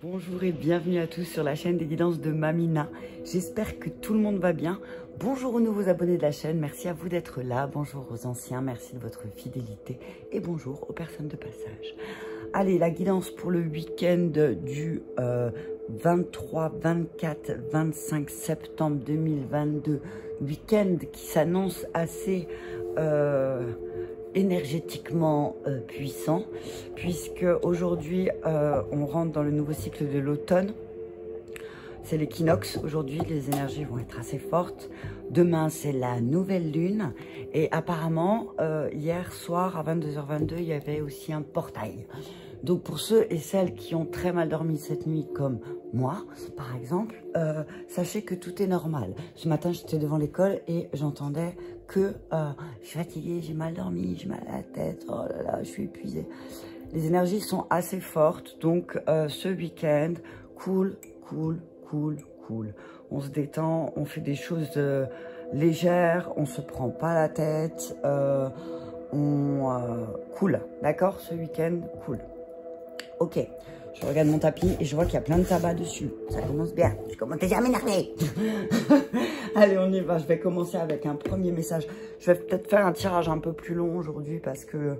Bonjour et bienvenue à tous sur la chaîne des guidances de Mamina. J'espère que tout le monde va bien. Bonjour aux nouveaux abonnés de la chaîne, merci à vous d'être là. Bonjour aux anciens, merci de votre fidélité. Et bonjour aux personnes de passage. Allez, la guidance pour le week-end du 23, 24, 25 septembre 2022. Week-end qui s'annonce assez énergétiquement puissant, puisque aujourd'hui on rentre dans le nouveau cycle de l'automne. C'est l'équinoxe. Aujourd'hui, les énergies vont être assez fortes. Demain, c'est la nouvelle lune. Et apparemment, hier soir à 22h22, il y avait aussi un portail. Donc pour ceux et celles qui ont très mal dormi cette nuit, comme moi, par exemple, sachez que tout est normal. Ce matin, j'étais devant l'école et j'entendais que je suis fatiguée, j'ai mal dormi, j'ai mal à la tête, oh là là, je suis épuisée. Les énergies sont assez fortes, donc ce week-end, cool. On se détend, on fait des choses légères, on se prend pas la tête, cool, d'accord, ce week-end, cool. Ok, je regarde mon tapis et je vois qu'il y a plein de tabac dessus. Ça commence bien, je commence déjà à m'énerver. Allez, on y va, je vais commencer avec un premier message. Je vais peut-être faire un tirage un peu plus long aujourd'hui parce que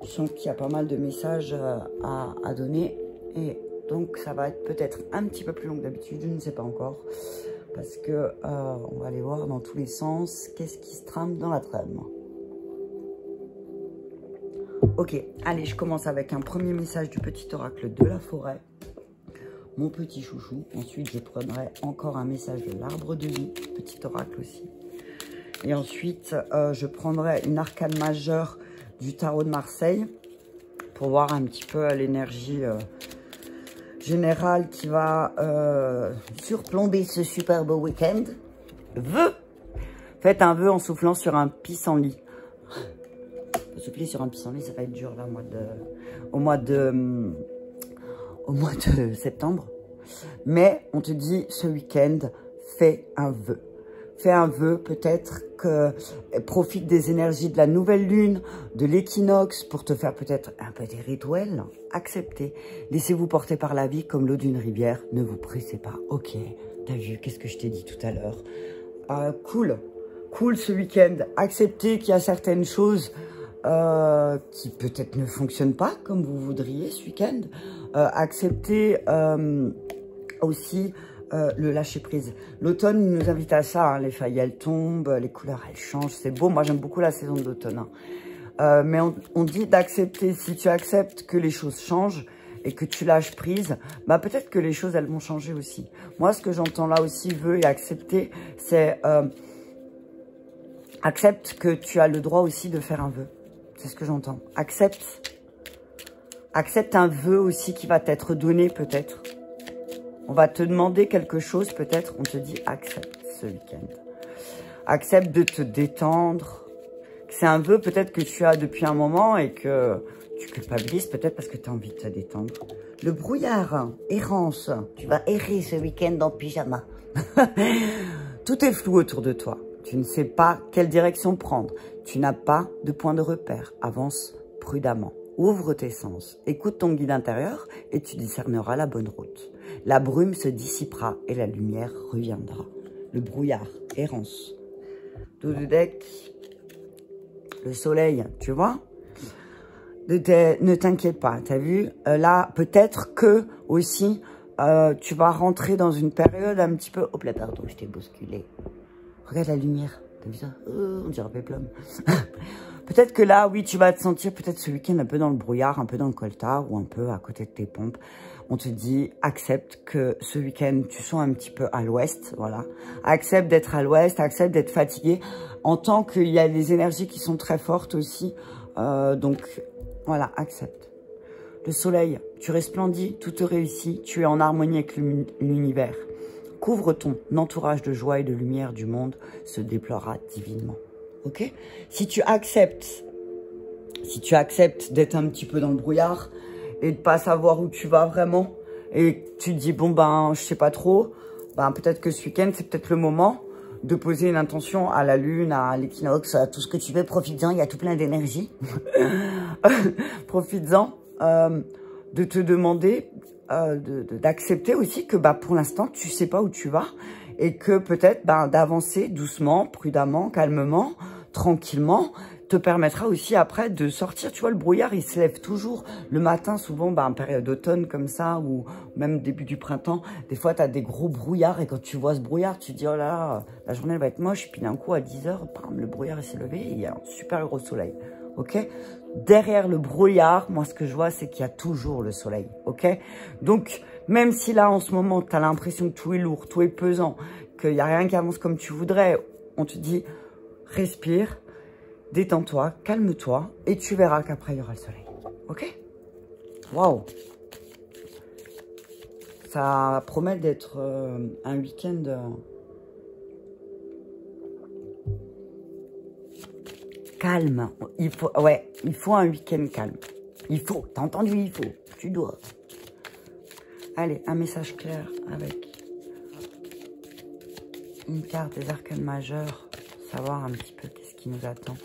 je sens qu'il y a pas mal de messages à donner. Et donc, ça va être peut-être un petit peu plus long que d'habitude, je ne sais pas encore. Parce que on va aller voir dans tous les sens qu'est-ce qui se trame dans la trame. Ok, allez, je commence avec un premier message du petit oracle de la forêt. Mon petit chouchou. Ensuite, je prendrai encore un message de l'arbre de vie, petit oracle aussi. Et ensuite, je prendrai une arcane majeure du tarot de Marseille pour voir un petit peu l'énergie générale qui va surplomber ce super beau week-end. Vœu. Faites un vœu en soufflant sur un pissenlit. Souffler sur un pissenlit, ça va être dur là, au mois de septembre. Mais on te dit ce week-end, fais un vœu. Fais un vœu, peut-être que profite des énergies de la nouvelle lune, de l'équinoxe, pour te faire peut-être un petit rituel. Acceptez. Laissez-vous porter par la vie comme l'eau d'une rivière. Ne vous pressez pas. Ok, t'as vu, qu'est-ce que je t'ai dit tout à l'heure? Cool ce week-end. Acceptez qu'il y a certaines choses qui peut-être ne fonctionnent pas comme vous voudriez ce week-end. Acceptez aussi le lâcher-prise. L'automne nous invite à ça, hein. Les feuilles, elles tombent, les couleurs, elles changent. C'est beau. Moi, j'aime beaucoup la saison de l'automne. Hein. Mais on dit d'accepter. Si tu acceptes que les choses changent et que tu lâches prise, bah peut-être que les choses, elles vont changer aussi. Moi, ce que j'entends là aussi, vœu et accepter, c'est accepte que tu as le droit aussi de faire un vœu. C'est ce que j'entends. Accepte un vœu aussi qui va t'être donné peut-être. On va te demander quelque chose peut-être. On te dit accepte ce week-end. Accepte de te détendre. C'est un vœu peut-être que tu as depuis un moment et que tu culpabilises peut-être parce que tu as envie de te détendre. Le brouillard, errance. Tu vas errer ce week-end en pyjama. Tout est flou autour de toi. Tu ne sais pas quelle direction prendre. Tu n'as pas de point de repère. Avance prudemment. Ouvre tes sens. Écoute ton guide intérieur et tu discerneras la bonne route. La brume se dissipera et la lumière reviendra. Le brouillard, errance. Dos de deck. Le soleil, tu vois? Ne t'inquiète pas, t'as vu? Là, peut-être que aussi, tu vas rentrer dans une période un petit peu... Hop là, pardon, je t'ai bousculé. Regarde la lumière, t'as vu ça? On dirait péplum. Peut-être que là, oui, tu vas te sentir peut-être ce week-end un peu dans le brouillard, un peu dans le coltard ou un peu à côté de tes pompes. On te dit, accepte que ce week-end, tu sois un petit peu à l'ouest, voilà. Accepte d'être à l'ouest, accepte d'être fatigué. En tant qu'il y a des énergies qui sont très fortes aussi. Donc, voilà, accepte. Le soleil, tu resplendis, tout te réussit, tu es en harmonie avec l'univers. Couvre ton entourage de joie et de lumière du monde se déploiera divinement. Ok? Si tu acceptes d'être un petit peu dans le brouillard et de pas savoir où tu vas vraiment et tu te dis bon ben je sais pas trop, ben peut-être que ce week-end c'est peut-être le moment de poser une intention à la lune, à l'équinoxe, à tout ce que tu veux. Profites-en, il y a tout plein d'énergie. Profites-en. de te demander, d'accepter aussi que pour l'instant, tu sais pas où tu vas et que peut-être d'avancer doucement, prudemment, calmement, tranquillement, te permettra aussi après de sortir. Tu vois, le brouillard, il se lève toujours le matin, souvent en période d'automne comme ça, ou même début du printemps. Des fois, tu as des gros brouillards et quand tu vois ce brouillard, tu te dis, oh là là, la journée va être moche. Puis d'un coup, à 10 h, bam, le brouillard s'est levé et il y a un super gros soleil. Ok? Derrière le brouillard, moi, ce que je vois, c'est qu'il y a toujours le soleil. Ok? Donc, même si là, en ce moment, tu as l'impression que tout est lourd, tout est pesant, qu'il n'y a rien qui avance comme tu voudrais, on te dit, respire, détends-toi, calme-toi, et tu verras qu'après, il y aura le soleil. Ok? Waouh! Ça promet d'être un week-end... calme. Il faut, ouais, il faut un week-end calme. Il faut, t'as entendu, il faut, tu dois. Allez, un message clair avec une carte des arcanes majeurs. Savoir un petit peu qu'est-ce qui nous attend.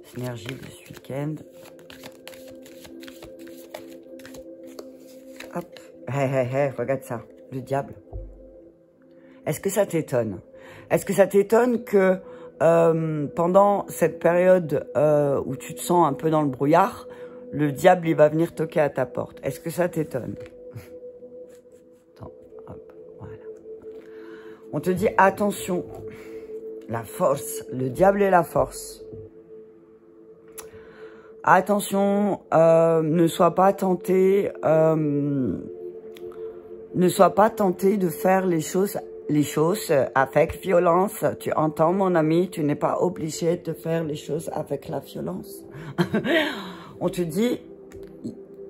Synergie de ce week-end. Hop. Hé, regarde ça. Le diable. Est-ce que ça t'étonne? Est-ce que ça t'étonne que pendant cette période où tu te sens un peu dans le brouillard, le diable, il va venir toquer à ta porte? Est-ce que ça t'étonne? Attends, hop, voilà. On te dit, attention, la force, le diable et la force. Attention, ne sois pas tenté, de faire les choses avec violence. Tu entends, mon ami, tu n'es pas obligé de faire les choses avec la violence. On te dit,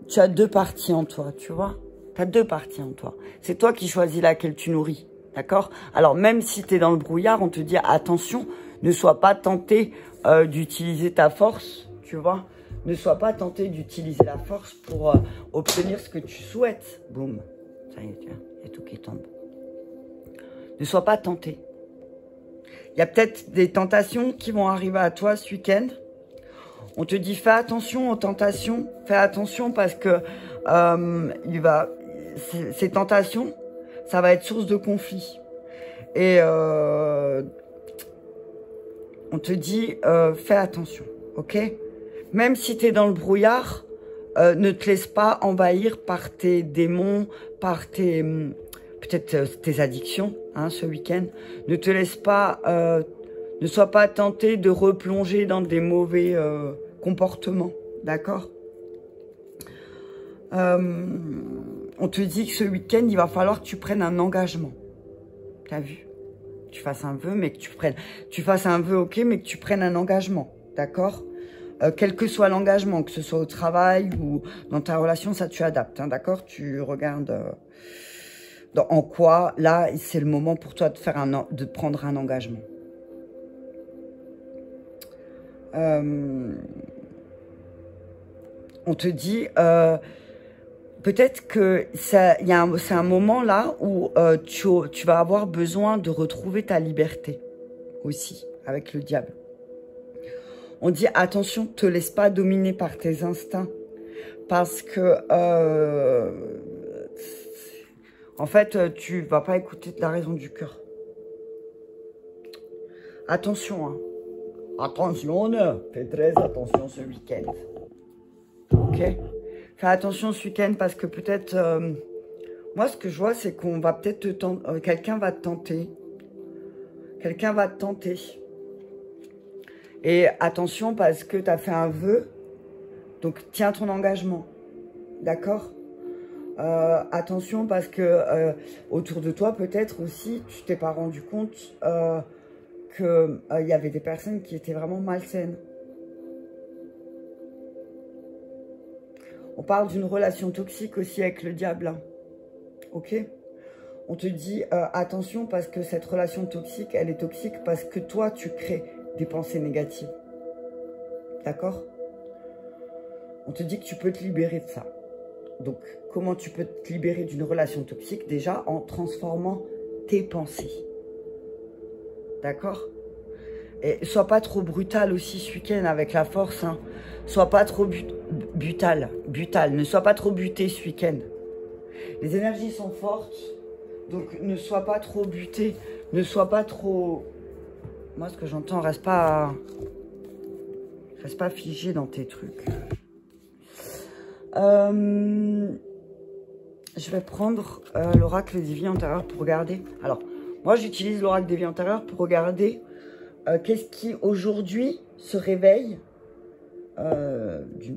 tu as deux parties en toi, tu vois. Tu as deux parties en toi. C'est toi qui choisis laquelle tu nourris, d'accord? Alors, même si tu es dans le brouillard, on te dit, attention, ne sois pas tenté d'utiliser ta force, tu vois. Ne sois pas tenté d'utiliser la force pour obtenir ce que tu souhaites. Boum. Ça y est, tu vois, il y a tout qui tombe. Ne sois pas tenté. Il y a peut-être des tentations qui vont arriver à toi ce week-end. On te dit, fais attention aux tentations. Fais attention parce que ces tentations, ça va être source de conflit. Et on te dit, fais attention, ok? Même si tu es dans le brouillard, ne te laisse pas envahir par tes démons, par tes... peut-être tes addictions, hein, ce week-end. Ne te laisse pas, ne sois pas tenté de replonger dans des mauvais comportements, d'accord? On te dit que ce week-end, il va falloir que tu prennes un engagement. T'as vu? Tu fasses un vœu, mais que tu fasses un vœu, ok, mais que tu prennes un engagement, d'accord? Quel que soit l'engagement, que ce soit au travail ou dans ta relation, ça tu adaptes, hein, d'accord? Tu regardes en quoi, là, c'est le moment pour toi de prendre un engagement. On te dit, peut-être que c'est un moment là où tu vas avoir besoin de retrouver ta liberté aussi, avec le diable. On dit, attention, ne te laisse pas dominer par tes instincts. Parce que, en fait, tu vas pas écouter la raison du cœur. Attention, hein. Attention, fais très attention ce week-end. Ok? Fais attention ce week-end parce que peut-être... moi, ce que je vois, c'est qu'on va peut-être quelqu'un va te tenter. Quelqu'un va te tenter. Et attention parce que tu as fait un vœu. Donc, tiens ton engagement. D'accord? Attention parce que autour de toi, peut-être aussi, tu t'es pas rendu compte qu'il y avait des personnes qui étaient vraiment malsaines. On parle d'une relation toxique aussi avec le diable. Hein. Ok? On te dit attention parce que cette relation toxique, elle est toxique parce que toi, tu crées des pensées négatives. D'accord? On te dit que tu peux te libérer de ça. Donc, comment tu peux te libérer d'une relation toxique? Déjà, en transformant tes pensées. D'accord? Et sois pas trop brutal aussi ce week-end avec la force. Hein. Sois pas trop butal. Ne sois pas trop buté ce week-end. Les énergies sont fortes, donc ne sois pas trop buté. Ne sois pas trop... Moi, ce que j'entends, reste pas figé dans tes trucs. Je vais prendre l'oracle des vies antérieures pour regarder. Alors, moi, j'utilise l'oracle des vies antérieures pour regarder qu'est-ce qui, aujourd'hui, se réveille,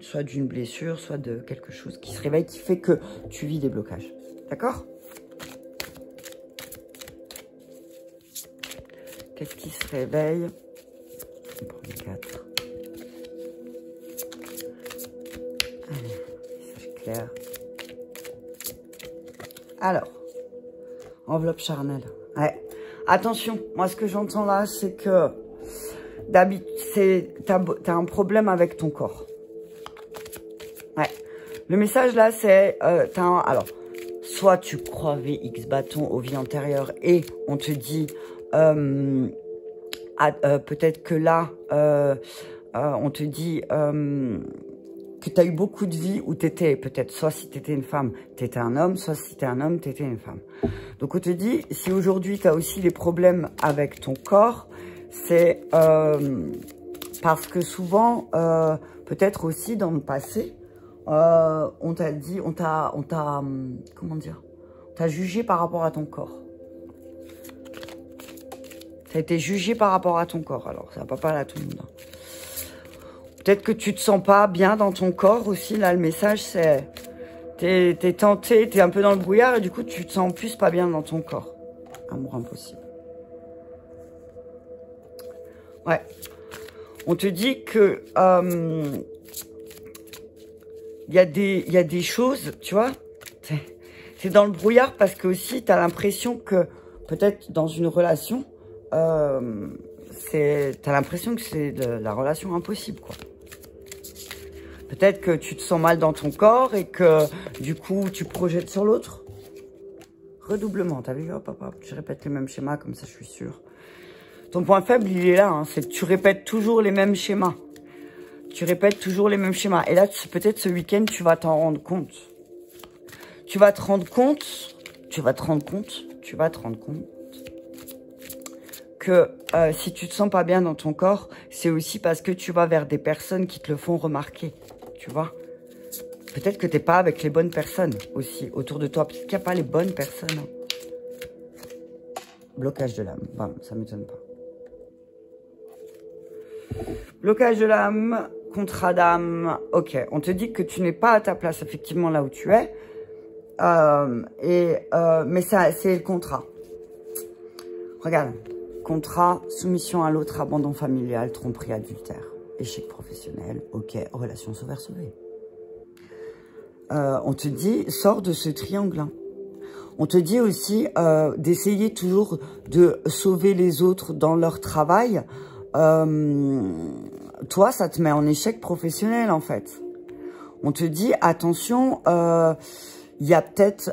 soit d'une blessure, soit de quelque chose qui se réveille, qui fait que tu vis des blocages. D'accord? Qu'est-ce qui se réveille? On prend les 4. Allez, message clair. Alors, enveloppe charnelle. Ouais. Attention, moi ce que j'entends là, c'est que d'habitude, t'as un problème avec ton corps. Ouais. Le message là, c'est, alors, soit tu crois VX bâton aux vies antérieures et on te dit, peut-être que là, on te dit que tu as eu beaucoup de vies où tu étais, peut-être, soit si tu étais une femme, tu étais un homme, soit si tu es un homme, tu étais une femme. Donc on te dit, si aujourd'hui tu as aussi des problèmes avec ton corps, c'est parce que souvent, peut-être aussi dans le passé, on t'a dit, comment dire, on t'a jugé par rapport à ton corps. Tu as été jugé par rapport à ton corps, alors ça va pas parler à tout le monde. Peut-être que tu te sens pas bien dans ton corps aussi, là le message c'est, t'es tenté, t'es un peu dans le brouillard et du coup tu te sens plus pas bien dans ton corps. Amour impossible. Ouais. On te dit que il y a des choses, tu vois, c'est dans le brouillard parce que aussi tu as l'impression que peut-être dans une relation, t'as l'impression que c'est la relation impossible, quoi. Peut-être que tu te sens mal dans ton corps et que du coup tu projettes sur l'autre. Redoublement, t'as vu, hop, hop, hop, tu répètes le même schéma, comme ça je suis sûre. Ton point faible, il est là, hein, c'est que tu répètes toujours les mêmes schémas. Tu répètes toujours les mêmes schémas. Et là, peut-être ce week-end, tu vas t'en rendre compte. Tu vas te rendre compte que si tu te sens pas bien dans ton corps, c'est aussi parce que tu vas vers des personnes qui te le font remarquer, tu vois. Peut-être que t'es pas avec les bonnes personnes aussi autour de toi, peut-être qu'il n'y a pas les bonnes personnes. Hein. Blocage de l'âme, bam, ça m'étonne pas. Blocage de l'âme, contrat d'âme, ok. On te dit que tu n'es pas à ta place, effectivement, là où tu es. Mais ça, c'est le contrat. Regarde. Contrat, soumission à l'autre, abandon familial, tromperie, adultère, échec professionnel, ok, relation sauveur-sauvé. On te dit, sors de ce triangle. Hein. On te dit aussi d'essayer toujours de sauver les autres dans leur travail. Toi, ça te met en échec professionnel, en fait. On te dit, attention, il y a peut-être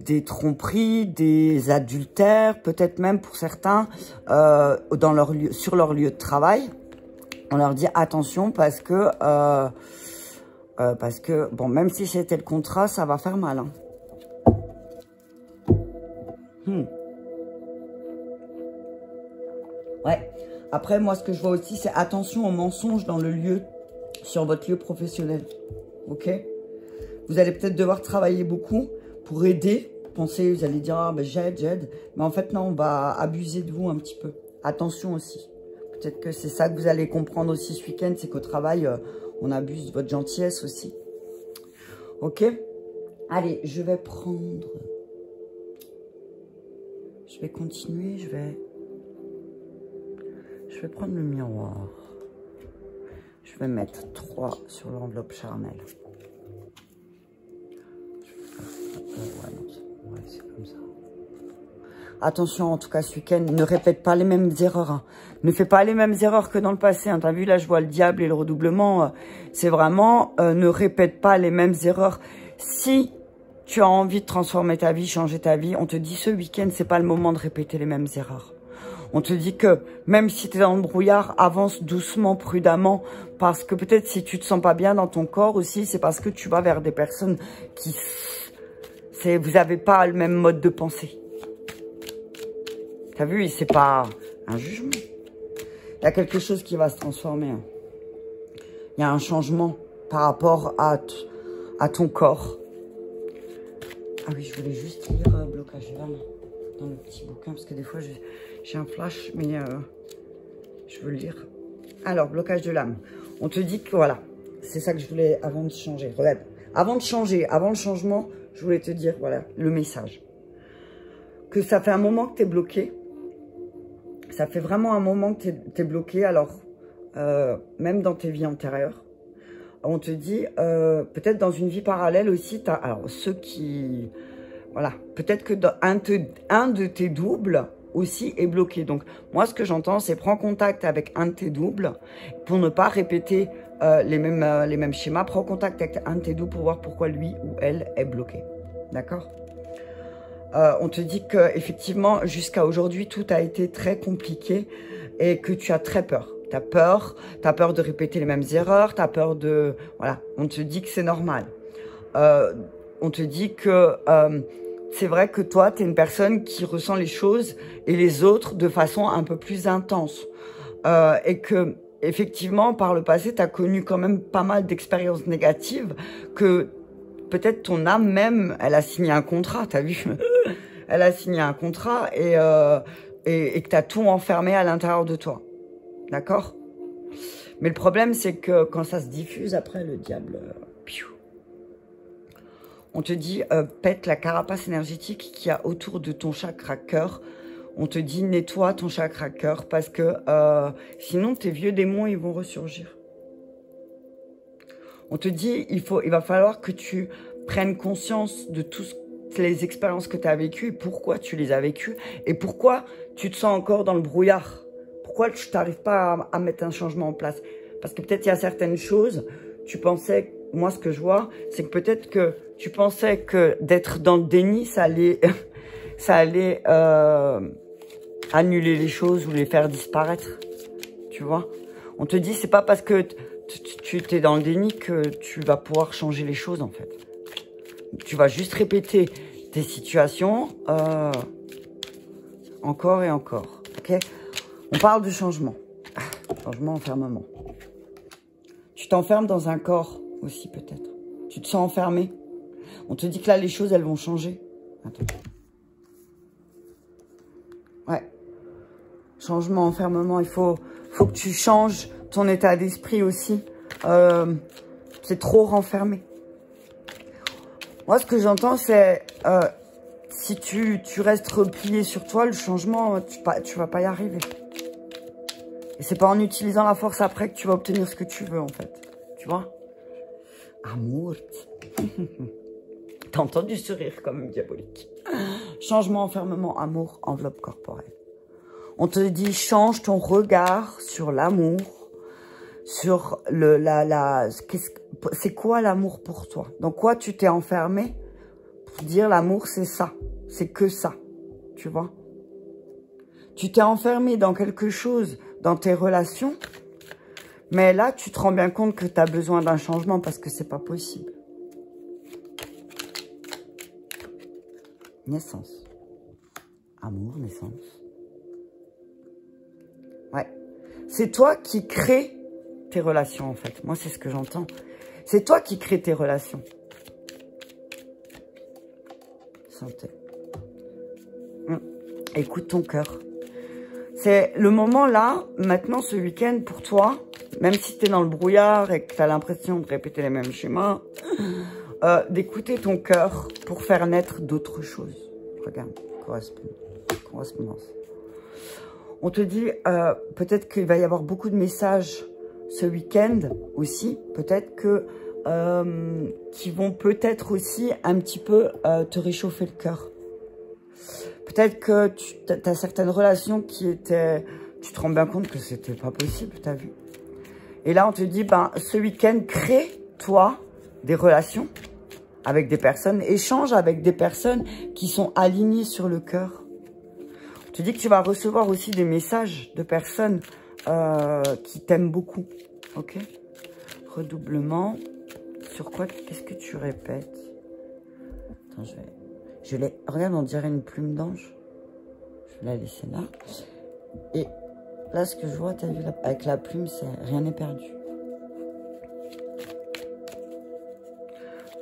des tromperies, des adultères, peut-être même pour certains, sur leur lieu de travail. On leur dit attention parce que, bon, même si c'était le contrat, ça va faire mal. Hein. Ouais. Après, moi, ce que je vois aussi, c'est attention aux mensonges dans le lieu, sur votre lieu professionnel. Ok ? Vous allez peut-être devoir travailler beaucoup pour aider. Pensez, vous allez dire, ah, ben, j'aide. Mais en fait, non, on va abuser de vous un petit peu. Attention aussi. Peut-être que c'est ça que vous allez comprendre aussi ce week-end, c'est qu'au travail, on abuse de votre gentillesse aussi. Ok? Allez, je vais prendre... Je vais continuer, je vais prendre le miroir. Je vais mettre 3 sur l'enveloppe charnelle. Ouais, c'est comme ça. Attention, en tout cas, ce week-end, ne répète pas les mêmes erreurs. Hein. Ne fais pas les mêmes erreurs que dans le passé. Hein. T'as vu, là, je vois le diable et le redoublement. C'est vraiment, ne répète pas les mêmes erreurs. Si tu as envie de transformer ta vie, changer ta vie, on te dit ce week-end, c'est pas le moment de répéter les mêmes erreurs. On te dit que même si tu es dans le brouillard, avance doucement, prudemment, parce que peut-être si tu te sens pas bien dans ton corps aussi, c'est parce que tu vas vers des personnes qui... Vous n'avez pas le même mode de pensée. T'as vu, c'est pas un jugement. Il y a quelque chose qui va se transformer. Hein. Il y a un changement par rapport à ton corps. Ah oui, je voulais juste lire blocage de l'âme dans le petit bouquin, parce que des fois j'ai un flash, mais je veux lire. Alors, blocage de l'âme. On te dit que voilà, c'est ça que je voulais avant de changer. Regarde, avant de changer, avant le changement, je voulais te dire, voilà, le message. Que ça fait un moment que tu es bloqué. Ça fait vraiment un moment que tu es bloqué. Alors, même dans tes vies antérieures, on te dit, peut-être dans une vie parallèle aussi, alors ceux qui... Voilà, peut-être que dans un de tes doubles aussi est bloqué. Donc, moi, ce que j'entends, c'est prends contact avec un de tes doubles pour ne pas répéter les mêmes schémas. Prends contact avec un de tes doubles pour voir pourquoi lui ou elle est bloqué. D'accord? On te dit que effectivement, jusqu'à aujourd'hui, tout a été très compliqué et que tu as très peur. Tu as peur de répéter les mêmes erreurs, tu as peur de... Voilà, on te dit que c'est normal. On te dit que c'est vrai que toi, tu es une personne qui ressent les choses et les autres de façon un peu plus intense. Et que, effectivement, par le passé, tu as connu quand même pas mal d'expériences négatives que peut-être ton âme même, elle a signé un contrat, t'as vu? Elle a signé un contrat et que tu as tout enfermé à l'intérieur de toi. D'accord? Mais le problème, c'est que quand ça se diffuse, après, le diable... on te dit, pète la carapace énergétique qu'il y a autour de ton chakra cœur. On te dit, nettoie ton chakra cœur parce que sinon, tes vieux démons, ils vont ressurgir. On te dit, il va falloir que tu prennes conscience de toutes les expériences que tu as vécues et pourquoi tu les as vécues et pourquoi tu te sens encore dans le brouillard. Pourquoi tu n'arrives pas à mettre un changement en place? Parce que peut-être il y a certaines choses, tu pensais, moi ce que je vois, c'est que peut-être que tu pensais que d'être dans le déni, ça allait annuler les choses ou les faire disparaître. Tu vois? On te dit, c'est pas parce que tu es dans le déni que tu vas pouvoir changer les choses, en fait. Tu vas juste répéter tes situations encore et encore. Ok? On parle de changement. Changement, enfermement. Tu t'enfermes dans un corps aussi, peut-être. Tu te sens enfermé. On te dit que là, les choses, elles vont changer. Attends. Ouais. Changement, enfermement. Il faut que tu changes ton état d'esprit aussi. C'est trop renfermé. Moi, ce que j'entends, c'est si tu restes replié sur toi, le changement, tu vas pas y arriver. Et c'est pas en utilisant la force après que tu vas obtenir ce que tu veux, en fait. Tu vois? Amour. T'as entendu ce rire quand même diabolique. Changement, enfermement, amour, enveloppe corporelle. On te dit, change ton regard sur l'amour, sur c'est quoi l'amour pour toi? Dans quoi tu t'es enfermé pour dire l'amour, c'est ça, c'est que ça, tu vois? Tu t'es enfermé dans quelque chose, dans tes relations, mais là, tu te rends bien compte que tu as besoin d'un changement parce que c'est pas possible. Naissance. Amour, naissance. Ouais. C'est toi qui crée tes relations, en fait. Moi, c'est ce que j'entends. C'est toi qui crée tes relations. Santé. Écoute ton cœur. C'est le moment là, maintenant, ce week-end, pour toi, même si tu es dans le brouillard et que tu as l'impression de répéter les mêmes schémas, d'écouter ton cœur pour faire naître d'autres choses. Regarde, correspondance. On te dit, peut-être qu'il va y avoir beaucoup de messages ce week-end aussi, peut-être que qui vont peut-être aussi un petit peu te réchauffer le cœur. Peut-être que tu as certaines relations qui étaient... Tu te rends bien compte que c'était pas possible, t'as vu? Et là, on te dit, ben, ce week-end, crée-toi des relations avec des personnes, échange avec des personnes qui sont alignées sur le cœur. Je te dis que tu vas recevoir aussi des messages de personnes qui t'aiment beaucoup. Ok? Redoublement. Sur quoi? Qu'est-ce que tu répètes? Attends, je l'ai... Regarde, on dirait une plume d'ange. Je vais la laisser là. Et là, ce que je vois, tu as vu, avec la plume, c'est rien n'est perdu.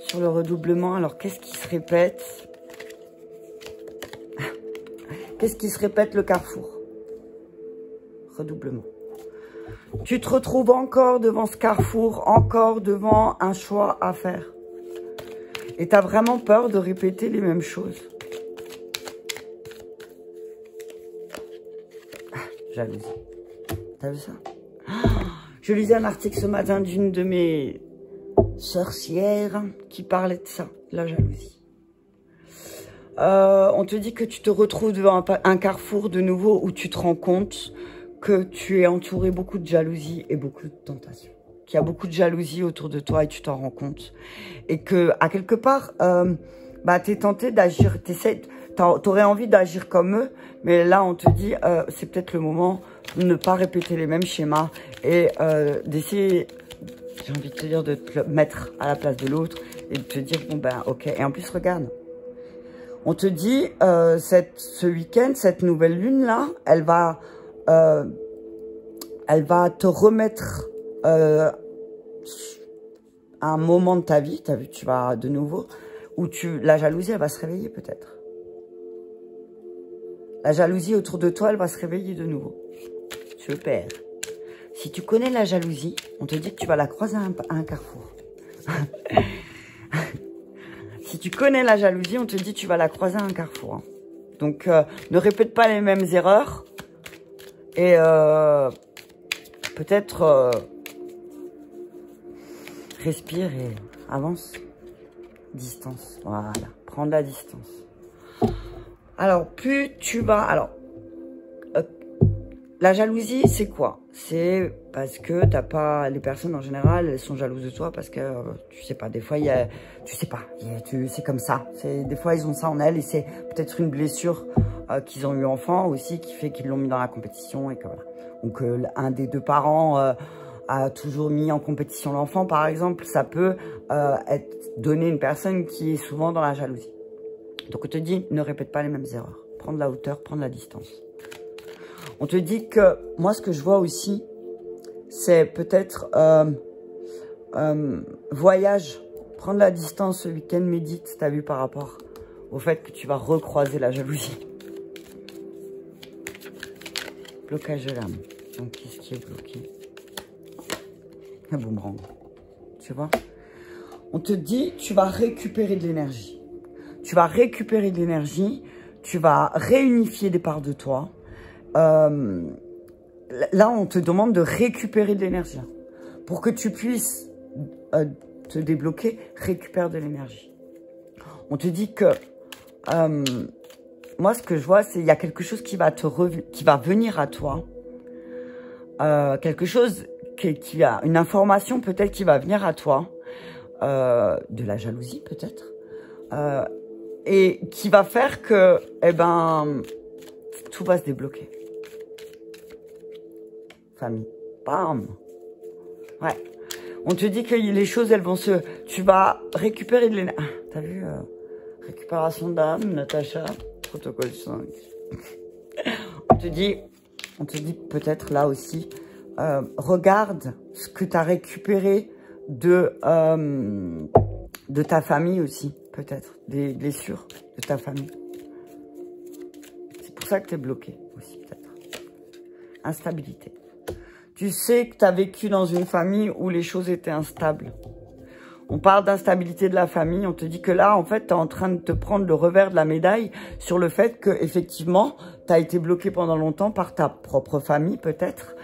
Sur le redoublement, alors qu'est-ce qui se répète? Qu'est-ce qui se répète, le carrefour? Redoublement. Tu te retrouves encore devant ce carrefour, encore devant un choix à faire. Et tu as vraiment peur de répéter les mêmes choses. Jalousie. T'as vu ça? Je lisais un article ce matin d'une de mes sorcières qui parlait de ça, de la jalousie. On te dit que tu te retrouves devant un carrefour de nouveau où tu te rends compte que tu es entouré beaucoup de jalousie et beaucoup de tentation. Qu'il y a beaucoup de jalousie autour de toi et tu t'en rends compte. Et que, à quelque part, tu es tenté d'agir, t'aurais envie d'agir comme eux, mais là, on te dit, c'est peut-être le moment de ne pas répéter les mêmes schémas et d'essayer, j'ai envie de te dire, de te mettre à la place de l'autre et de te dire, bon ben, ok. Et en plus, regarde, on te dit, ce week-end, cette nouvelle lune-là, elle va te remettre à un moment de ta vie, t'as vu, tu vas de nouveau, où la jalousie, elle va se réveiller peut-être. La jalousie autour de toi, elle va se réveiller de nouveau. Super. Si tu connais la jalousie, on te dit que tu vas la croiser à un carrefour. Si tu connais la jalousie, on te dit que tu vas la croiser à un carrefour. Hein. Donc, ne répète pas les mêmes erreurs. Et peut-être respire et avance. Distance. Voilà. Prends de la distance. Alors, plus tu vas... Alors, la jalousie, c'est quoi? C'est parce que t'as pas... Les personnes, en général, elles sont jalouses de toi parce que, tu sais pas, des fois, il y a... Tu sais pas, c'est comme ça. Des fois, ils ont ça en elles et c'est peut-être une blessure qu'ils ont eu enfant aussi qui fait qu'ils l'ont mis dans la compétition et que voilà. Donc, un des deux parents a toujours mis en compétition l'enfant, par exemple. Ça peut donner une personne qui est souvent dans la jalousie. Donc, on te dit, ne répète pas les mêmes erreurs. Prends de la hauteur, prends de la distance. On te dit que, moi, ce que je vois aussi, c'est peut-être voyage. Prendre la distance ce week-end, médite, t'as vu, par rapport au fait que tu vas recroiser la jalousie. Blocage de l'âme. Donc, qu'est-ce qui est bloqué? Un boomerang. Tu vois? On te dit, tu vas récupérer de l'énergie. Tu vas récupérer de l'énergie. Tu vas réunifier des parts de toi. Là, on te demande de récupérer de l'énergie. Pour que tu puisses te débloquer, récupère de l'énergie. On te dit que... moi, ce que je vois, c'est qu'il y a quelque chose qui va venir à toi. Quelque chose qui a... Une information peut-être qui va venir à toi. De la jalousie peut-être. Et qui va faire que... Eh ben... Tout va se débloquer. Famille. Bam. Ouais. On te dit que les choses, elles vont se... Tu vas récupérer de l'énergie. T'as vu récupération d'âme, Natacha. Protocole 5. On te dit peut-être là aussi, regarde ce que tu as récupéré de ta famille aussi, peut-être. Des blessures de ta famille. C'est pour ça que tu es bloqué aussi, peut-être. Instabilité. Tu sais que tu as vécu dans une famille où les choses étaient instables. On parle d'instabilité de la famille. On te dit que là, en fait, tu es en train de te prendre le revers de la médaille sur le fait que, effectivement, tu as été bloqué pendant longtemps par ta propre famille, peut-être,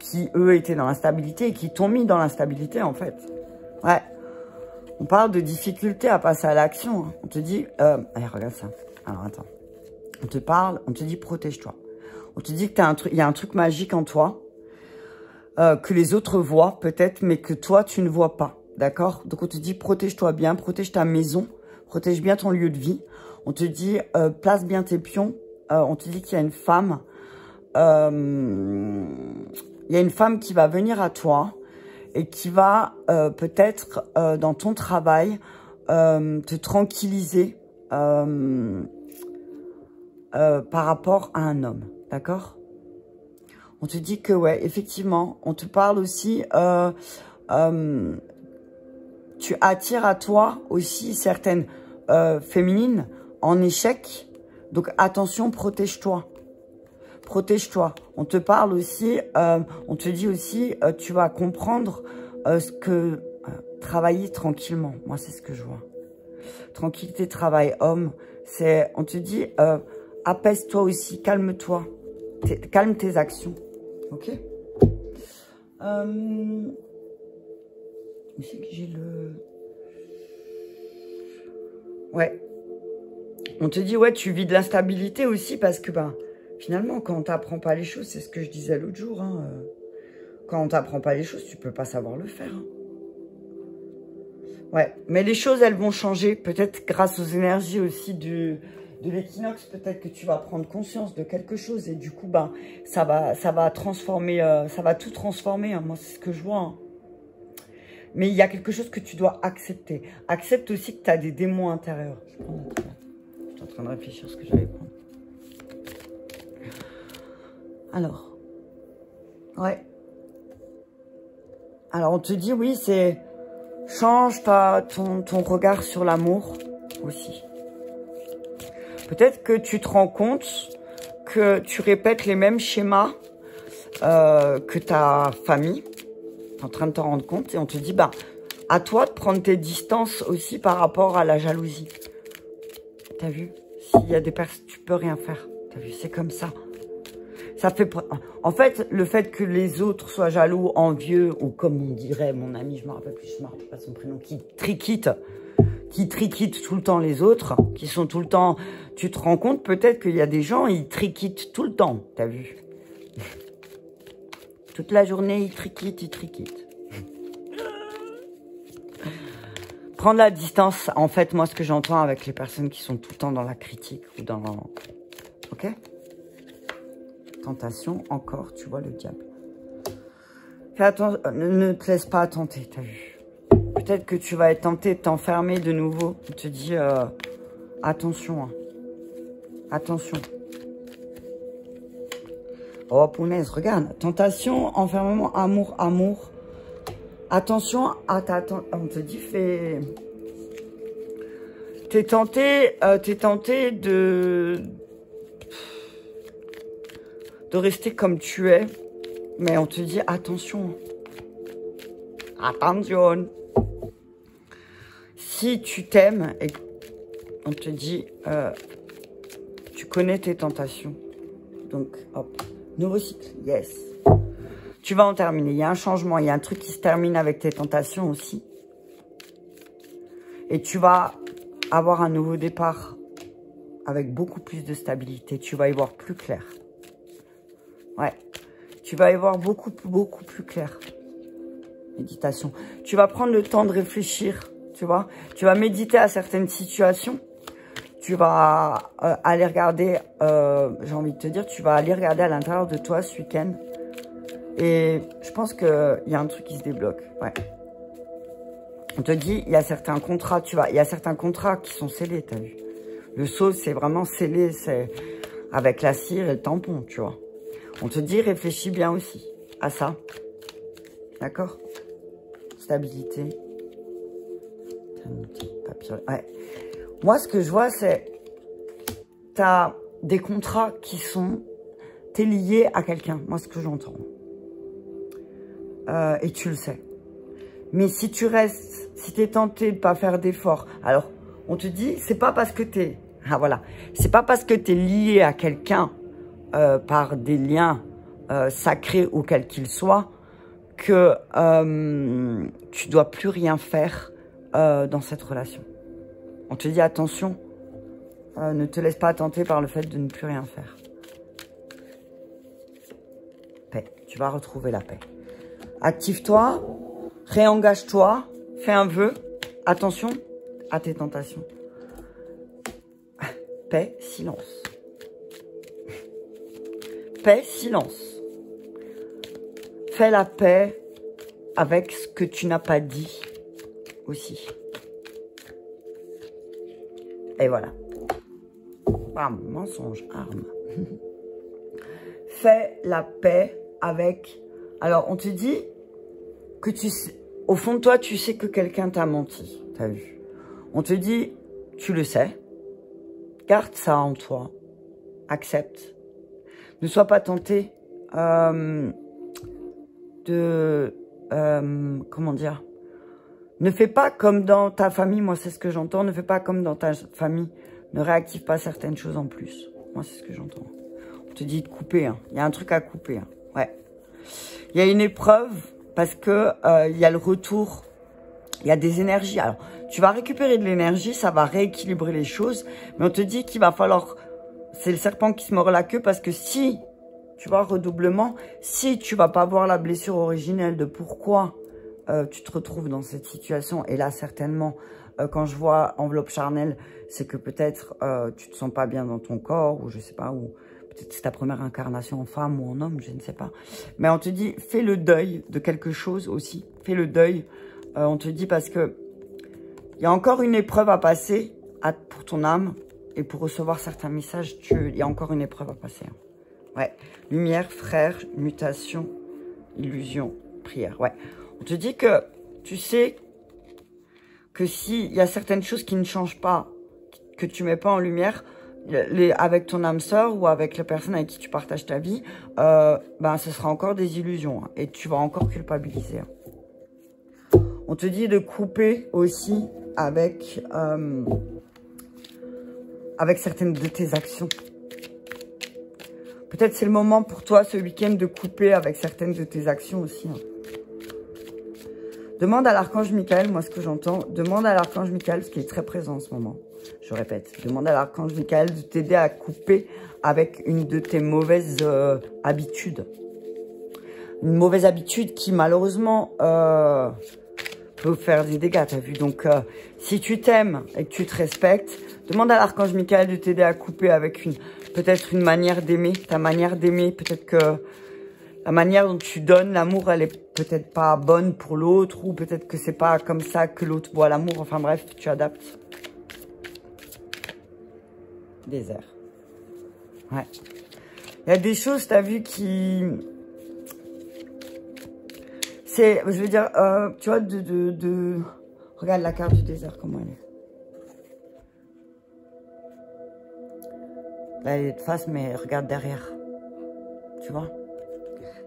qui, eux, étaient dans l'instabilité et qui t'ont mis dans l'instabilité, en fait. Ouais. On parle de difficulté à passer à l'action. Hein. On te dit... allez, regarde ça. Alors, attends. On te dit protège-toi. On te dit que il y a un truc magique en toi que les autres voient, peut-être, mais que toi, tu ne vois pas. D'accord? Donc, on te dit, protège-toi bien, protège ta maison, protège bien ton lieu de vie. On te dit, place bien tes pions on te dit qu'il y a une femme. Il y a une femme qui va venir à toi et qui va peut-être dans ton travail te tranquilliser par rapport à un homme, d'accord? On te dit que, ouais, effectivement, on te parle aussi, tu attires à toi aussi certaines féminines en échec. Donc, attention, protège-toi. Protège-toi. On te parle aussi, on te dit aussi, tu vas comprendre ce que... travailler tranquillement. Moi, c'est ce que je vois. Tranquillité, travail, homme. C'est, on te dit, apaise-toi aussi, calme-toi. Calme tes actions. Ok. Où c'est que j'ai le... Ouais. On te dit, ouais, tu vis de l'instabilité aussi parce que, ben, finalement, quand on t'apprend pas les choses, c'est ce que je disais l'autre jour, hein, quand on t'apprend pas les choses, tu peux pas savoir le faire. Hein. Ouais, mais les choses, elles vont changer, peut-être grâce aux énergies aussi de l'équinoxe, peut-être que tu vas prendre conscience de quelque chose et du coup, ben, ça va transformer, ça va tout transformer, hein. Moi, c'est ce que je vois. Hein. Mais il y a quelque chose que tu dois accepter. Accepte aussi que tu as des démons intérieurs. Je suis en train de réfléchir à ce que j'allais prendre. Alors, ouais. Alors, on te dit, oui, c'est... Change ton regard sur l'amour aussi. Peut-être que tu te rends compte que tu répètes les mêmes schémas que ta famille. Tu es en train de t'en rendre compte et on te dit, bah, à toi de prendre tes distances aussi par rapport à la jalousie. T'as vu? S'il y a des personnes, tu peux rien faire. T'as vu? C'est comme ça. Ça fait... En fait, le fait que les autres soient jaloux, envieux, ou comme on dirait, mon ami, je me rappelle plus, je me rappelle pas son prénom, qui triquitent tout le temps les autres, qui sont tout le temps... Tu te rends compte peut-être qu'il y a des gens, ils triquitent tout le temps, t'as vu? Toute la journée, ils triquitent. Prendre la distance, en fait, moi, ce que j'entends avec les personnes qui sont tout le temps dans la critique ou dans... Ok? Tentation, encore, tu vois le diable. Fais attention, ne te laisse pas tenter, t'as vu. Peut-être que tu vas être tenté de t'enfermer de nouveau. On te dit, attention, hein. Attention. Oh, punaise, regarde. Tentation, enfermement, amour. Attention à ta... On te dit, fais... T'es tenté de rester comme tu es, mais on te dit attention. Attention. Si tu t'aimes et on te dit tu connais tes tentations. Donc hop, nouveau cycle. Yes. Tu vas en terminer. Il y a un changement, il y a un truc qui se termine avec tes tentations aussi. Et tu vas avoir un nouveau départ avec beaucoup plus de stabilité. Tu vas y voir plus clair. Ouais, tu vas y voir beaucoup plus clair. Méditation. Tu vas prendre le temps de réfléchir, tu vois. Tu vas méditer à certaines situations. Tu vas aller regarder, j'ai envie de te dire, tu vas aller regarder à l'intérieur de toi ce week-end. Et je pense qu'il y a un truc qui se débloque, ouais. On te dit, il y a certains contrats, tu vois, il y a certains contrats qui sont scellés, t'as vu. Le sceau, c'est vraiment scellé, c'est avec la cire et le tampon, tu vois. On te dit, réfléchis bien aussi à ça. D'accord? Stabilité. Ouais. Moi, ce que je vois, c'est... Tu as des contrats qui sont... T'es lié à quelqu'un. Moi, ce que j'entends. Et tu le sais. Mais si tu restes... Si tu es tenté de pas faire d'efforts... Alors, on te dit, c'est pas parce que tu es... Ah, voilà. C'est pas parce que tu es lié à quelqu'un... par des liens sacrés ou quels qu'ils soient, que tu dois plus rien faire dans cette relation. On te dit attention, ne te laisse pas tenter par le fait de ne plus rien faire. Paix, tu vas retrouver la paix. Active-toi, réengage-toi, fais un vœu, attention à tes tentations. Paix, silence. paix, silence. Fais la paix avec ce que tu n'as pas dit aussi. Et voilà. Bam, mensonge, arme. Fais la paix avec... Alors, on te dit que tu sais... Au fond de toi, tu sais que quelqu'un t'a menti. T'as vu? On te dit, tu le sais. Garde ça en toi. Accepte. Ne sois pas tenté comment dire? Ne fais pas comme dans ta famille. Moi, c'est ce que j'entends. Ne fais pas comme dans ta famille. Ne réactive pas certaines choses en plus. Moi, c'est ce que j'entends. On te dit de couper. Hein. Il y a un truc à couper. Hein. Ouais. Il y a une épreuve parce que il y a le retour. Il y a des énergies. Alors, tu vas récupérer de l'énergie. Ça va rééquilibrer les choses. Mais on te dit qu'il va falloir... C'est le serpent qui se mord la queue parce que si... Tu vois, redoublement. Si tu vas pas voir la blessure originelle de pourquoi tu te retrouves dans cette situation. Et là, certainement, quand je vois enveloppe charnelle, c'est que peut-être tu te sens pas bien dans ton corps ou je sais pas, ou peut-être c'est ta première incarnation en femme ou en homme, je ne sais pas. Mais on te dit, fais le deuil de quelque chose aussi. Fais le deuil. On te dit parce que il y a encore une épreuve à passer pour ton âme et pour recevoir certains messages, il y a encore une épreuve à passer. Hein. Ouais, lumière, frère, mutation, illusion, prière. Ouais, on te dit que tu sais que s'il y a certaines choses qui ne changent pas, que tu mets pas en lumière, avec ton âme sœur ou avec la personne avec qui tu partages ta vie, ben ce sera encore des illusions hein, et tu vas encore culpabiliser. Hein. On te dit de couper aussi avec certaines de tes actions. Peut-être c'est le moment pour toi ce week-end de couper avec certaines de tes actions aussi. Hein. Demande à l'archange Michael, moi ce que j'entends, demande à l'archange Michael, ce qui est très présent en ce moment, je répète, demande à l'archange Michael de t'aider à couper avec une de tes mauvaises habitudes. Une mauvaise habitude qui malheureusement peut faire des dégâts, t'as vu. Donc si tu t'aimes et que tu te respectes, demande à l'archange Michael de t'aider à couper avec peut-être une manière d'aimer, ta manière d'aimer, peut-être que la manière dont tu donnes l'amour, elle est peut-être pas bonne pour l'autre, ou peut-être que c'est pas comme ça que l'autre voit l'amour. Enfin bref, tu adaptes. Désert. Ouais. Il y a des choses, t'as vu, qui... C'est, je veux dire, tu vois, Regarde la carte du désert, comment elle est. Là, elle est de face, mais regarde derrière. Tu vois?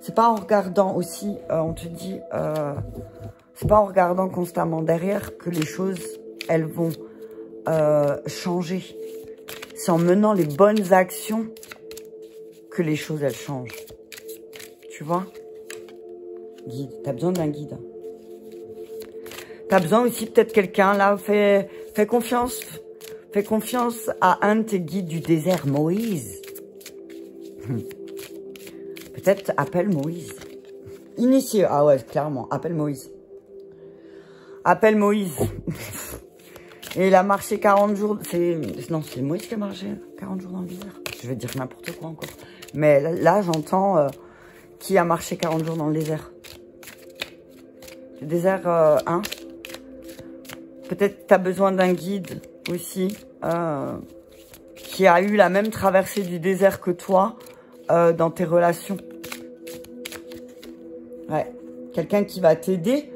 C'est pas en regardant aussi, on te dit, c'est pas en regardant constamment derrière que les choses, elles vont changer. C'est en menant les bonnes actions que les choses, elles changent. Tu vois? Guide, t'as besoin d'un guide. T'as besoin aussi peut-être quelqu'un, là, fais confiance. Fais confiance à un de tes guides du désert, Moïse. Peut-être appelle Moïse. Initié. Ah ouais, clairement. Appelle Moïse. Appelle Moïse. Et il a marché 40 jours. Non, c'est Moïse qui a marché 40 jours dans le désert. Je vais dire n'importe quoi encore. Mais là j'entends qui a marché 40 jours dans le désert. Le désert 1. Peut-être tu as besoin d'un guide aussi. Qui a eu la même traversée du désert que toi. Dans tes relations. Ouais. Quelqu'un qui va t'aider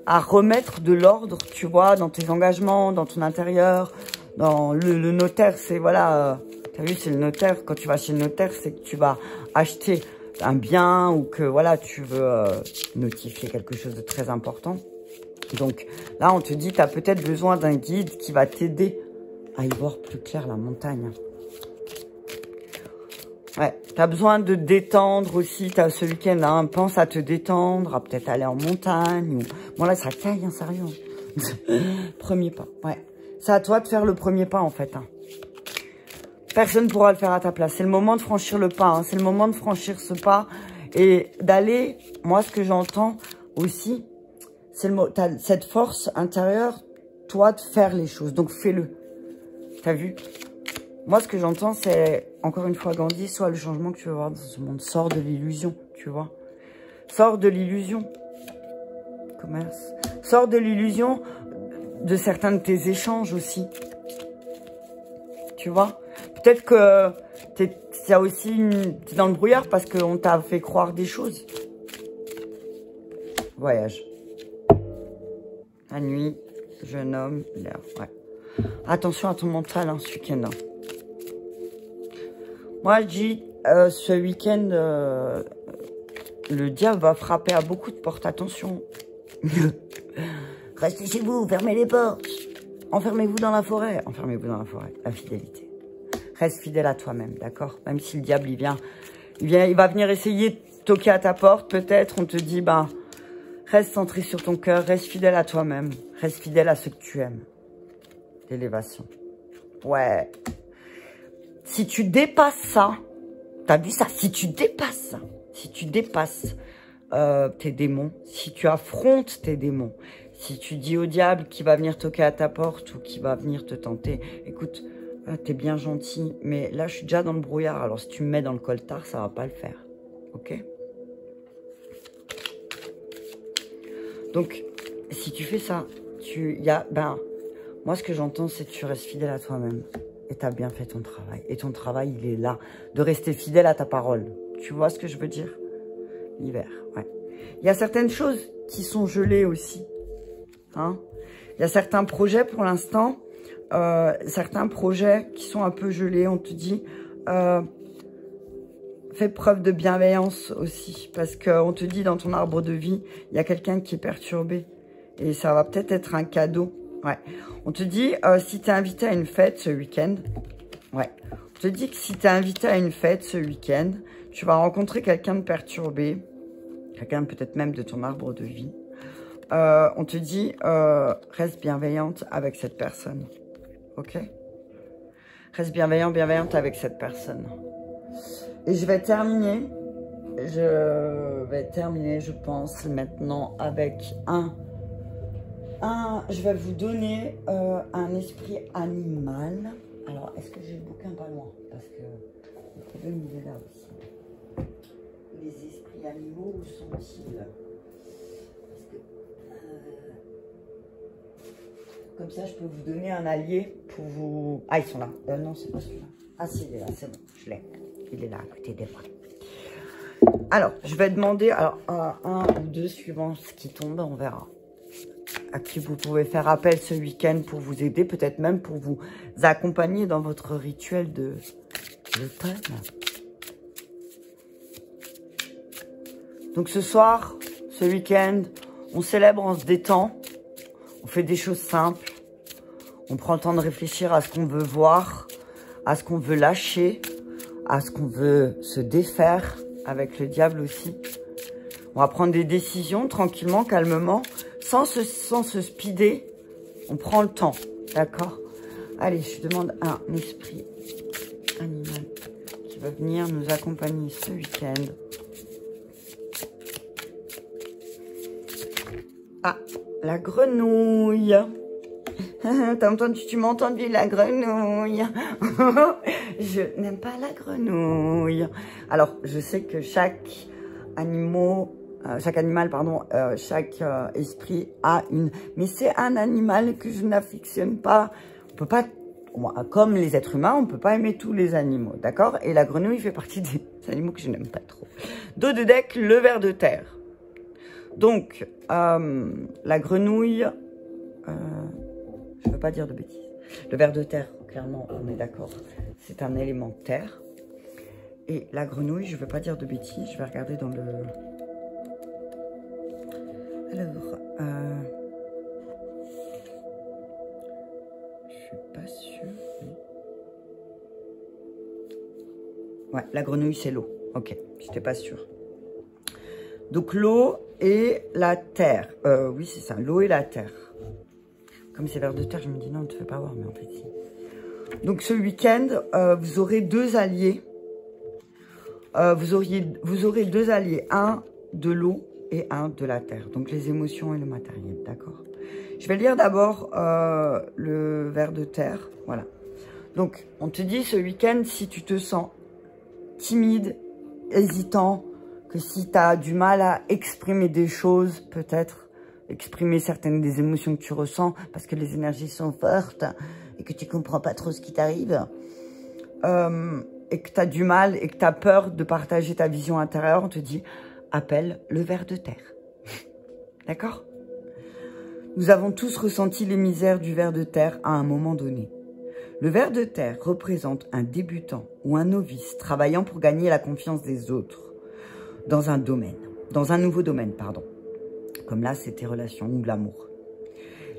à remettre de l'ordre, tu vois, dans tes engagements, dans ton intérieur, dans le notaire, c'est, voilà, t'as vu, c'est le notaire. Quand tu vas chez le notaire, c'est que tu vas acheter un bien ou que, voilà, tu veux notifier quelque chose de très important. Donc, là, on te dit, tu as peut-être besoin d'un guide qui va t'aider à y voir plus clair la montagne. Ouais, t'as besoin de détendre aussi, t'as ce week-end, hein, pense à te détendre, à peut-être aller en montagne. Ou... Bon là, ça caille, hein, sérieux. Premier pas, ouais. C'est à toi de faire le premier pas, en fait. Hein. Personne ne pourra le faire à ta place. C'est le moment de franchir le pas, hein. C'est le moment de franchir ce pas et d'aller, moi, ce que j'entends aussi, c'est t'as cette force intérieure, toi, de faire les choses. Donc, fais-le. T'as vu? Moi, ce que j'entends, c'est, encore une fois, Gandhi, soit le changement que tu veux voir dans ce monde. Sors de l'illusion, tu vois. Sors de l'illusion. Commerce. Sors de l'illusion de certains de tes échanges aussi. Tu vois. Peut-être que t'es dans le brouillard parce qu'on t'a fait croire des choses. Voyage. La nuit, jeune homme, l'air. Ouais. Attention à ton mental, hein, ce week-end. Hein. Moi, je dis, ce week-end, le diable va frapper à beaucoup de portes. Attention. Restez chez vous, fermez les portes. Enfermez-vous dans la forêt. Enfermez-vous dans la forêt. La fidélité. Reste fidèle à toi-même, d'accord? Même si le diable, il va venir essayer de toquer à ta porte, peut-être. On te dit, ben, reste centré sur ton cœur. Reste fidèle à toi-même. Reste fidèle à ce que tu aimes. L'élévation. Ouais. Si tu dépasses ça, t'as vu ça? Si tu dépasses ça, si tu dépasses tes démons, si tu affrontes tes démons, si tu dis au diable qui va venir toquer à ta porte ou qui va venir te tenter, écoute, t'es bien gentil, mais là je suis déjà dans le brouillard, alors si tu me mets dans le coltard, ça va pas le faire, ok? Donc, si tu fais ça, moi ce que j'entends c'est que tu restes fidèle à toi-même. Et tu as bien fait ton travail. Et ton travail, il est là. De rester fidèle à ta parole. Tu vois ce que je veux dire? L'hiver, ouais. Il y a certaines choses qui sont gelées aussi. Hein? Il y a certains projets pour l'instant. Certains projets qui sont un peu gelés. On te dit, fais preuve de bienveillance aussi. Parce qu'on te dit dans ton arbre de vie, il y a quelqu'un qui est perturbé. Et ça va peut-être être un cadeau. Ouais. On te dit, si tu es invité à une fête ce week-end, ouais. On te dit que si tu es invité à une fête ce week-end, tu vas rencontrer quelqu'un de perturbé, quelqu'un peut-être même de ton arbre de vie. On te dit, reste bienveillante avec cette personne. Ok? Reste bienveillante avec cette personne. Et je vais terminer, je pense, maintenant avec je vais vous donner un esprit animal. Alors, est-ce que j'ai le bouquin pas loin? Parce que le problème, il est là aussi. Les esprits animaux, où sont-ils? Parce que, comme ça, je peux vous donner un allié pour vous... Ah, ils sont là. Non, c'est pas celui-là. Ah, si, il est là, c'est bon. Je l'ai. Il est là, à côté des bras. Alors, je vais demander un ou deux suivant ce qui tombe, on verra. À qui vous pouvez faire appel ce week-end pour vous aider, peut-être même pour vous accompagner dans votre rituel de l'automne. Donc ce soir, ce week-end, on célèbre, on se détend, on fait des choses simples, on prend le temps de réfléchir à ce qu'on veut voir, à ce qu'on veut lâcher, à ce qu'on veut se défaire avec le diable aussi. On va prendre des décisions tranquillement, calmement, sans se speeder. On prend le temps, d'accord? Allez, je demande un esprit animal qui va venir nous accompagner ce week-end. Ah, la grenouille. T'as entendu, tu m'as entendu, la grenouille. Je n'aime pas la grenouille. Alors, je sais que chaque esprit a une... Mais c'est un animal que je n'affectionne pas. On peut pas... Comme les êtres humains, on ne peut pas aimer tous les animaux, d'accord? Et la grenouille fait partie des animaux que je n'aime pas trop. Dos de deck, le ver de terre. Donc, la grenouille... je ne veux pas dire de bêtises. Le ver de terre, clairement, on est d'accord. C'est un élément de terre. Et la grenouille, je ne veux pas dire de bêtises. Je vais regarder dans le... Alors, je suis pas sûre. Ouais, la grenouille, c'est l'eau. Ok, j'étais pas sûre. Donc, l'eau et la terre. Oui, c'est ça, l'eau et la terre. Comme c'est vers de terre, je me dis non, on ne te fait pas voir, mais en fait, si. Donc, ce week-end, vous aurez deux alliés. Vous aurez deux alliés, un de l'eau et un de la terre. Donc, les émotions et le matériel, d'accord? Je vais lire d'abord le ver de terre, voilà. Donc, on te dit ce week-end, si tu te sens timide, hésitant, que si tu as du mal à exprimer des choses, peut-être, exprimer certaines des émotions que tu ressens, parce que les énergies sont fortes et que tu comprends pas trop ce qui t'arrive, et que tu as du mal et que tu as peur de partager ta vision intérieure, on te dit, appelle le ver de terre. D'accord? Nous avons tous ressenti les misères du ver de terre à un moment donné. Le ver de terre représente un débutant ou un novice travaillant pour gagner la confiance des autres dans un nouveau domaine, pardon. Comme là, c'est tes relations ou l'amour.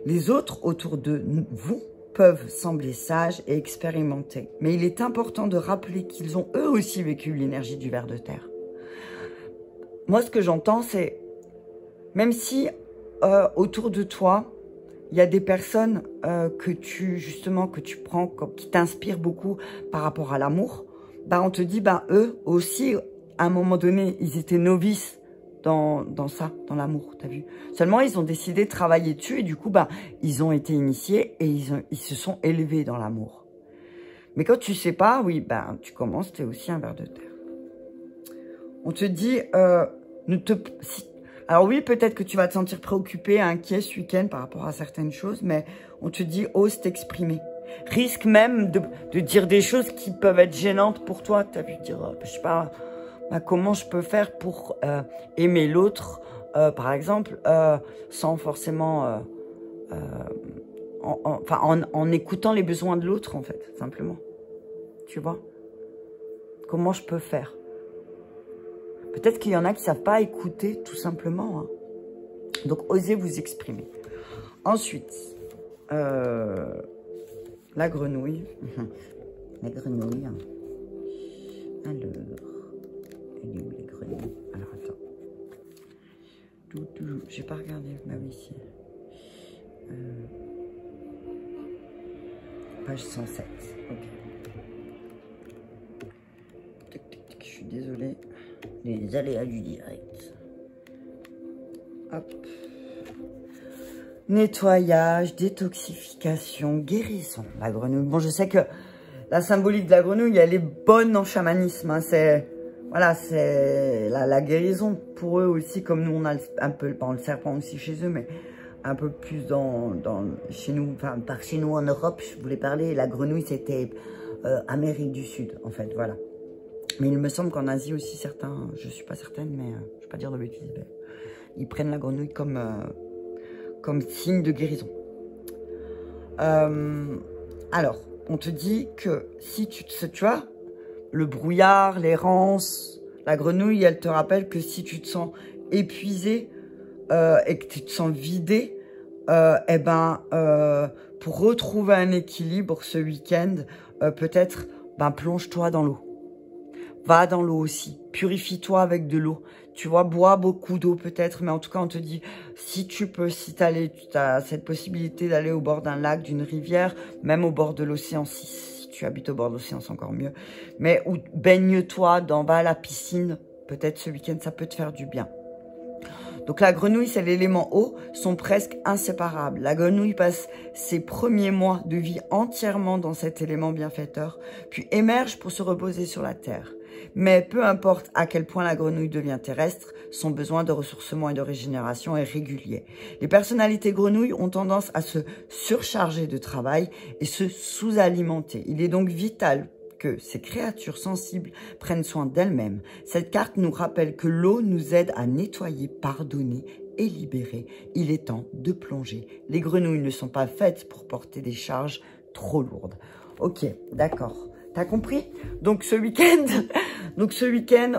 Les autres autour de vous peuvent sembler sages et expérimentés, mais il est important de rappeler qu'ils ont eux aussi vécu l'énergie du ver de terre. Moi, ce que j'entends, c'est, même si autour de toi, il y a des personnes que tu prends, qui t'inspirent beaucoup par rapport à l'amour, bah, on te dit, bah, eux aussi, à un moment donné, ils étaient novices dans l'amour, t'as vu. Seulement, ils ont décidé de travailler dessus et du coup, bah, ils ont été initiés et ils se sont élevés dans l'amour. Mais quand tu sais pas, oui, bah, tu commences, t'es aussi un ver de terre. On te dit, alors oui, peut-être que tu vas te sentir préoccupé, inquiet ce week-end par rapport à certaines choses, mais on te dit, ose t'exprimer. Risque même de dire des choses qui peuvent être gênantes pour toi. Tu as vu dire, je sais pas, bah, comment je peux faire pour aimer l'autre, par exemple, sans forcément, en écoutant les besoins de l'autre, en fait, simplement. Tu vois? Comment je peux faire? Peut-être qu'il y en a qui ne savent pas écouter, tout simplement. Hein. Donc, osez vous exprimer. Ensuite, la grenouille. La grenouille. Alors, elle est où les grenouilles? Alors, attends. J'ai pas regardé. Bah oui, ici. Page 107. Ok. Je suis désolée. Les aléas du direct. Hop. Nettoyage, détoxification, guérison. La grenouille. Bon, je sais que la symbolique de la grenouille, elle est bonne en chamanisme. Hein. C'est, voilà, c'est la guérison pour eux aussi, comme nous on a un peu, le serpent aussi chez eux, mais un peu plus chez nous, enfin par chez nous en Europe, je voulais parler. La grenouille, c'était Amérique du Sud, en fait, voilà. Mais il me semble qu'en Asie aussi, certains, je ne suis pas certaine, mais je ne vais pas dire de bêtises, mais ils prennent la grenouille comme signe de guérison. Alors, on te dit que si tu vois, le brouillard, l'errance, la grenouille, elle te rappelle que si tu te sens épuisé et que tu te sens vidé, pour retrouver un équilibre ce week-end, peut-être, plonge-toi dans l'eau. Va dans l'eau aussi, purifie-toi avec de l'eau. Tu vois, bois beaucoup d'eau peut-être, mais en tout cas, on te dit, si tu peux, si tu as cette possibilité d'aller au bord d'un lac, d'une rivière, même au bord de l'océan, si tu habites au bord de l'océan, c'est encore mieux. Mais ou baigne-toi, va à la piscine, peut-être ce week-end, ça peut te faire du bien. Donc la grenouille, c'est l'élément eau, sont presque inséparables. La grenouille passe ses premiers mois de vie entièrement dans cet élément bienfaiteur, puis émerge pour se reposer sur la terre. Mais peu importe à quel point la grenouille devient terrestre, son besoin de ressourcement et de régénération est régulier. Les personnalités grenouilles ont tendance à se surcharger de travail et se sous-alimenter. Il est donc vital que ces créatures sensibles prennent soin d'elles-mêmes. Cette carte nous rappelle que l'eau nous aide à nettoyer, pardonner et libérer. Il est temps de plonger. Les grenouilles ne sont pas faites pour porter des charges trop lourdes. Ok, d'accord. T'as compris? Donc ce week-end,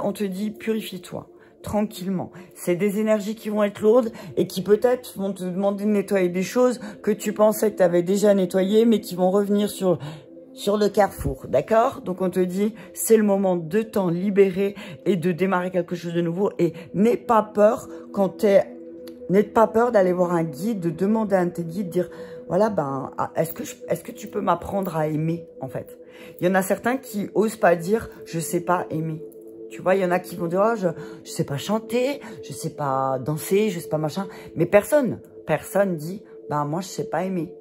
on te dit purifie-toi tranquillement. C'est des énergies qui vont être lourdes et qui peut-être vont te demander de nettoyer des choses que tu pensais que tu avais déjà nettoyées, mais qui vont revenir sur le carrefour, d'accord? Donc on te dit, c'est le moment de t'en libérer et de démarrer quelque chose de nouveau. Et n'aie pas peur d'aller voir un guide, de demander à un de tes guides, dire, voilà, est-ce que tu peux m'apprendre à aimer, en fait? Il y en a certains qui osent pas dire, je sais pas aimer. Tu vois, il y en a qui vont dire, oh, je sais pas chanter, je sais pas danser, je sais pas machin. Mais personne dit, moi, je sais pas aimer.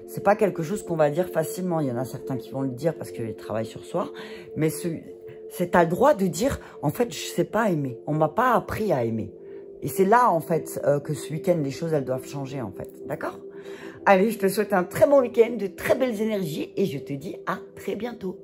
C'est pas quelque chose qu'on va dire facilement. Il y en a certains qui vont le dire parce qu'ils travaillent sur soi. Mais c'est à le droit de dire, en fait, je sais pas aimer. On m'a pas appris à aimer. Et c'est là, en fait, que ce week-end, les choses, elles doivent changer, en fait. D'accord? Allez, je te souhaite un très bon week-end, de très belles énergies et je te dis à très bientôt.